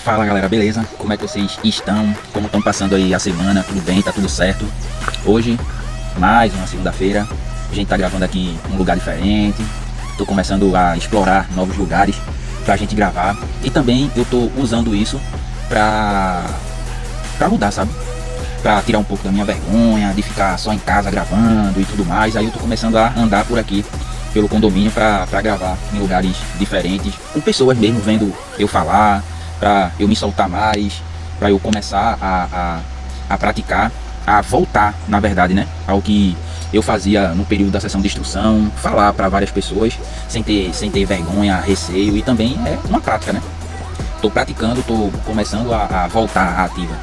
Fala galera, beleza? Como é que vocês estão? Como estão passando aí a semana? Tudo bem? Tá tudo certo? Hoje, mais uma segunda-feira, a gente tá gravando aqui em um lugar diferente. Tô começando a explorar novos lugares pra gente gravar. E também eu tô usando isso pra mudar, sabe? Pra tirar um pouco da minha vergonha de ficar só em casa gravando e tudo mais. Aí eu tô começando a andar por aqui pelo condomínio pra gravar em lugares diferentes, com pessoas mesmo vendo eu falar, pra eu me soltar mais, pra eu começar a praticar, a voltar, na verdade, né, ao que eu fazia no período da sessão de instrução, falar para várias pessoas sem ter vergonha, receio. E também é uma prática, né? Tô praticando, tô começando a voltar à ativa,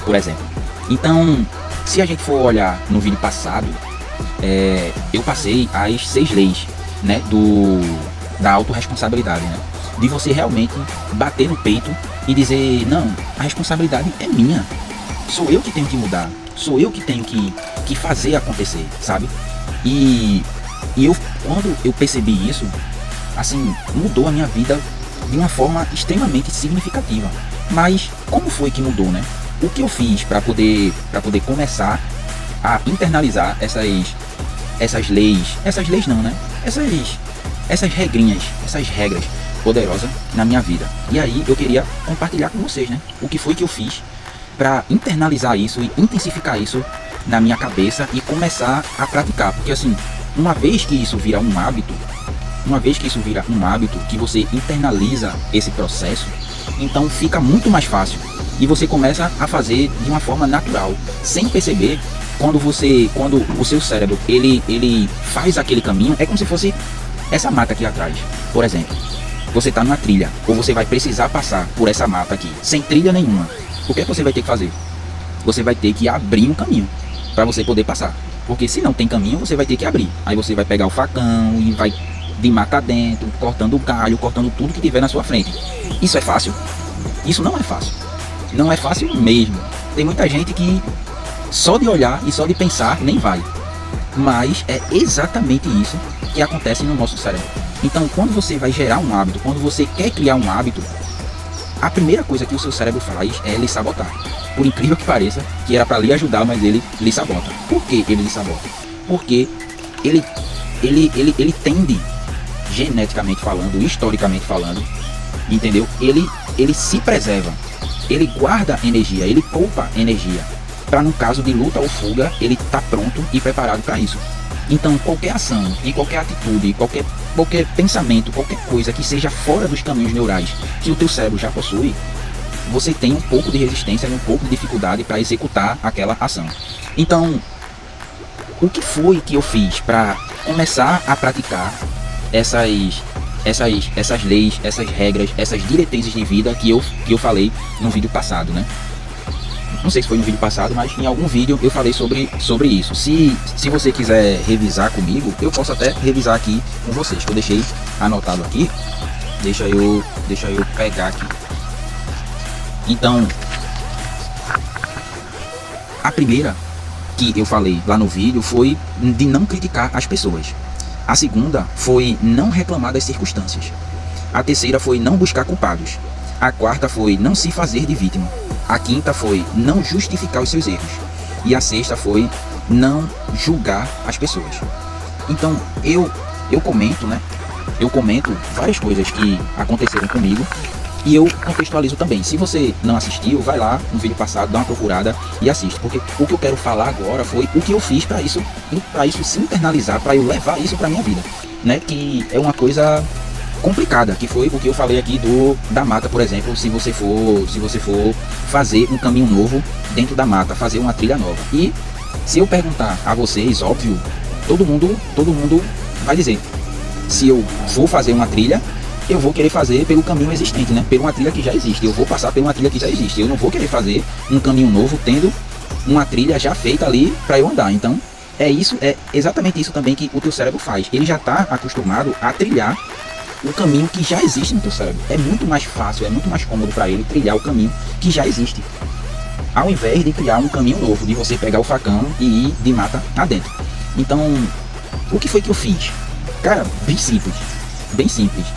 por exemplo. Então, se a gente for olhar no vídeo passado, eu passei as 6 leis, né, da autorresponsabilidade, né? De você realmente bater no peito e dizer, não, a responsabilidade é minha, sou eu que tenho que mudar, sou eu que tenho que fazer acontecer, sabe? E quando eu percebi isso, assim, mudou a minha vida de uma forma extremamente significativa. Mas como foi que mudou, né? O que eu fiz para poder começar a internalizar essas leis não, né? Essas regrinhas, essas regras poderosas na minha vida. E aí eu queria compartilhar com vocês, né? O que foi que eu fiz para internalizar isso e intensificar isso na minha cabeça e começar a praticar. Porque assim, uma vez que isso vira um hábito, que você internaliza esse processo, então fica muito mais fácil. E você começa a fazer de uma forma natural, sem perceber. Quando o seu cérebro ele faz aquele caminho, é como se fosse essa mata aqui atrás. Por exemplo, você está numa trilha, ou você vai precisar passar por essa mata aqui, sem trilha nenhuma. O que é que você vai ter que fazer? Você vai ter que abrir um caminho para você poder passar. Porque se não tem caminho, você vai ter que abrir. Aí você vai pegar o facão e vai de mata dentro, cortando o galho, cortando tudo que tiver na sua frente. Isso é fácil? Isso não é fácil. Não é fácil mesmo. Tem muita gente que só de olhar e só de pensar nem vai. Mas é exatamente isso que acontece no nosso cérebro. Então, quando você vai gerar um hábito, quando você quer criar um hábito, a primeira coisa que o seu cérebro faz é lhe sabotar. Por incrível que pareça, que era para lhe ajudar, mas ele lhe sabota. Por que ele lhe sabota? Porque ele tende, geneticamente falando, historicamente falando, entendeu? Ele se preserva, ele guarda energia, ele poupa energia, para no caso de luta ou fuga, ele tá pronto e preparado para isso. Então qualquer ação e qualquer atitude, qualquer pensamento, qualquer coisa que seja fora dos caminhos neurais que o teu cérebro já possui, você tem um pouco de resistência e um pouco de dificuldade para executar aquela ação. Então, o que foi que eu fiz para começar a praticar essas leis, essas regras, essas diretrizes de vida que eu falei no vídeo passado, né? Não sei se foi no vídeo passado, mas em algum vídeo eu falei sobre isso. Se você quiser revisar comigo, eu posso até revisar aqui com vocês, que eu deixei anotado aqui. Deixa eu pegar aqui. Então, a primeira que eu falei lá no vídeo foi de não criticar as pessoas. A segunda foi não reclamar das circunstâncias. A terceira foi não buscar culpados. A quarta foi não se fazer de vítima. A quinta foi não justificar os seus erros. E a sexta foi não julgar as pessoas. Então eu comento, né? Eu comento várias coisas que aconteceram comigo e eu contextualizo também. Se você não assistiu, vai lá no vídeo passado, dá uma procurada e assiste. Porque o que eu quero falar agora foi o que eu fiz para isso se internalizar, para eu levar isso para minha vida, né? Que é uma coisa complicada, que foi o que eu falei aqui da mata, por exemplo. Se você for fazer um caminho novo dentro da mata, fazer uma trilha nova, e se eu perguntar a vocês, óbvio, todo mundo vai dizer, se eu for fazer uma trilha, eu vou querer fazer pelo caminho existente, né? Por uma trilha que já existe, eu vou passar por uma trilha que já existe, eu não vou querer fazer um caminho novo tendo uma trilha já feita ali para eu andar. Então é exatamente isso também que o teu cérebro faz. Ele já está acostumado a trilhar o caminho que já existe no teu cérebro. É muito mais fácil, é muito mais cômodo para ele trilhar o caminho que já existe, ao invés de criar um caminho novo, de você pegar o facão e ir de mata adentro. Então, o que foi que eu fiz? Cara, bem simples.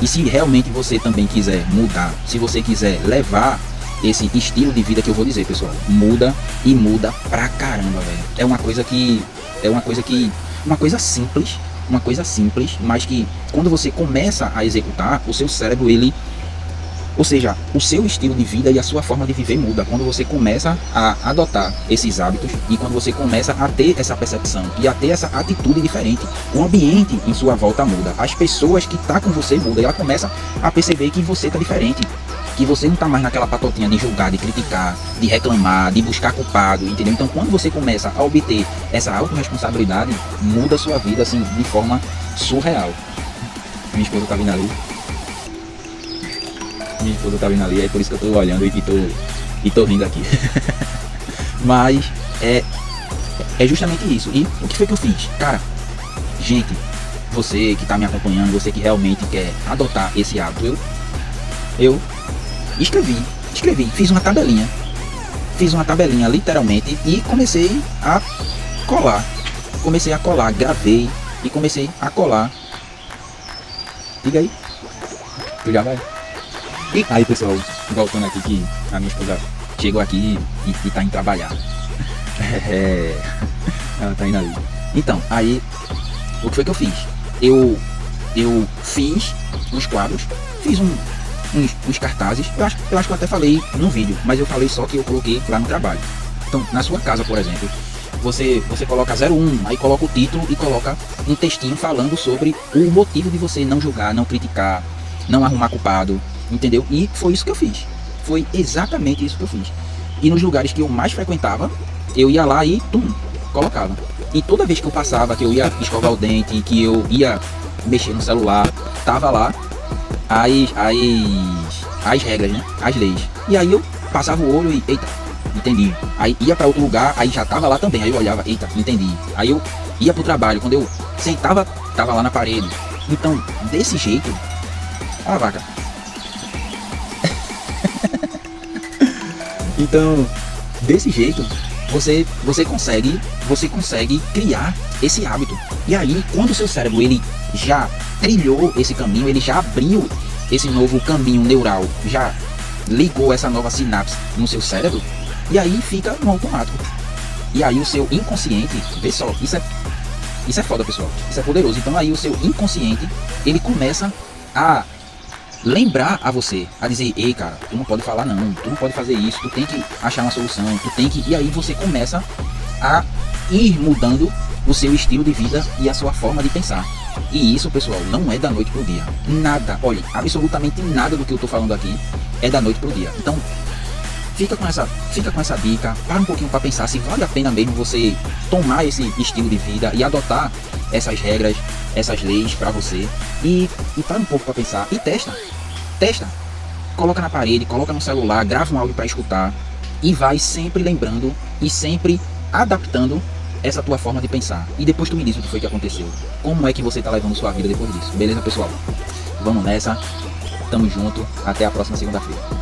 E se realmente você também quiser mudar, se você quiser levar esse estilo de vida que eu vou dizer, pessoal, muda e muda pra caramba, velho. É uma coisa que uma coisa simples, mas que quando você começa a executar, o seu cérebro ou seja, o seu estilo de vida e a sua forma de viver muda quando você começa a adotar esses hábitos e quando você começa a ter essa percepção e a ter essa atitude diferente. O ambiente em sua volta muda, as pessoas que estão com você mudam e ela começa a perceber que você está diferente, que você não está mais naquela patotinha de julgar, de criticar, de reclamar, de buscar culpado, entendeu? Então quando você começa a obter essa autorresponsabilidade, muda a sua vida assim de forma surreal. Minha esposa tá vindo ali. Minha esposa tá vindo ali, é por isso que eu tô olhando e tô rindo aqui. Mas é justamente isso. E o que foi que eu fiz? Cara, gente, você que tá me acompanhando, você que realmente quer adotar esse hábito, eu escrevi, fiz uma tabelinha literalmente e comecei a colar, gravei e comecei a colar. Diga aí, tu já vai? E aí, pessoal, voltando aqui que a minha esposa chegou aqui e tá indo trabalhar. Ela tá indo ali. Então, aí, o que foi que eu fiz? Eu fiz uns quadros, fiz uns cartazes. Eu acho que eu até falei no vídeo, mas eu falei só que eu coloquei lá no trabalho. Então, na sua casa, por exemplo, você coloca 01, aí coloca o título e coloca um textinho falando sobre o motivo de você não julgar, não criticar, não arrumar culpado. Entendeu? E foi isso que eu fiz. Foi exatamente isso que eu fiz. E nos lugares que eu mais frequentava, eu ia lá e colocava. E toda vez que eu passava, que eu ia escovar o dente, que eu ia mexer no celular, tava lá as regras, né? As leis. E aí eu passava o olho e, eita, entendi. Aí ia para outro lugar, aí já tava lá também. Aí eu olhava, eita, entendi. Aí eu ia pro trabalho, quando eu sentava, tava lá na parede. Então, desse jeito, a vaca. Então, desse jeito, você consegue criar esse hábito. E aí, quando o seu cérebro ele já trilhou esse caminho, ele já abriu esse novo caminho neural, já ligou essa nova sinapse no seu cérebro, e aí fica no automático. E aí o seu inconsciente, vê só, isso é foda, pessoal, isso é poderoso. Então aí o seu inconsciente, ele começa a lembrar a você, a dizer, ei cara, tu não pode falar não, tu não pode fazer isso, tu tem que achar uma solução, tu tem que... E aí você começa a ir mudando o seu estilo de vida e a sua forma de pensar. E isso, pessoal, não é da noite pro dia. Nada, olha, absolutamente nada do que eu tô falando aqui é da noite pro dia. Então, fica com essa dica, para um pouquinho para pensar se vale a pena mesmo você tomar esse estilo de vida e adotar essas regras, essas leis para você. E para um pouco para pensar e testa. Coloca na parede, coloca no celular, grava um áudio para escutar e vai sempre lembrando e sempre adaptando essa tua forma de pensar. E depois tu me diz o que foi que aconteceu. Como é que você tá levando sua vida depois disso? Beleza, pessoal? Vamos nessa. Tamo junto. Até a próxima segunda-feira.